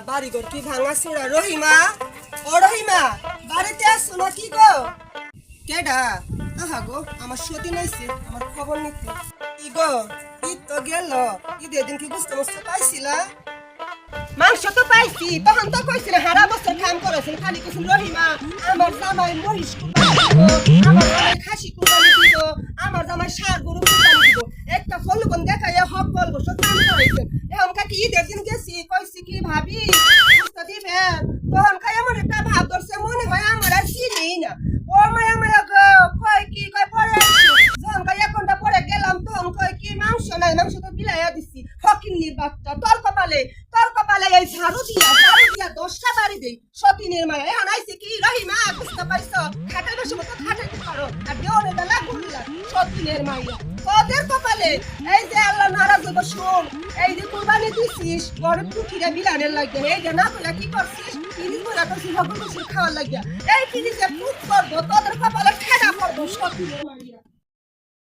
বাড়িঘর কি ভাঙাচোরা। রহিমা, ও রহিমা, বাড়িতে আসছো না কি গো? কেডা? আহা গো, আমার সতীন আইছে আমার খবর নিতে। কি গো, ঈদ তো গেল, ঈদের দিন কি বুঝতে বুঝতে পাইছিলা? মাংস তো পাইছি, তখন তো কইছিল হারা বছর কাম করেছেন, খালি কইছেন রহিমা আমার জামাই মহিষ কুরবানি দিব, আমার জামাই খাসি কুরবানি দিব, আমার জামাই ষাঁড় গরু কুরবানি দিব। একটা ফলবন দেখাইয়া হক বলবো সব কাম করেছেন। এখন কাকি ঈদের দিন গেছি, কইছি কি ভাবি বুঝতে দিবেন, তখন খাই এমন একটা ভাব ধরছে মনে হয় আমার আর চিনেই না। ও মায়া মায়া গো, কয় কি কয় পরে যখন খাই 1 ঘন্টা পরে গেলাম তখন কয় কি মাংস নাই, মাংস তো বিলাইয়া দিছি। ফকিন্নির বাচ্চা, তোর কপালে এই ঝাড়ু দিয়া 10টা বাড়ি দেই সতীনের মায়া। এখন আইছে কি রহিমা বুঝতে পাইছ, খাটের বসে মতো খাটাইতে পারো আর দেওয়ালে বেলা ঘুরলা সতীনের মাইয়া। তোদের কপালে এই যে আল্লাহ নারাজ হইব শুন, এই যে কুরবানি দিছিস গরিব দুঃখীরা বিলানের লাগে, এই যে না কইরা কি করছিস ইনি কইরা করছিস ভগবান খাওয়ার লাগিয়া, এই ফিরিজে ফুট করবো তোদের কপালে ঠেকা পড়বো সতীনের মাইয়া।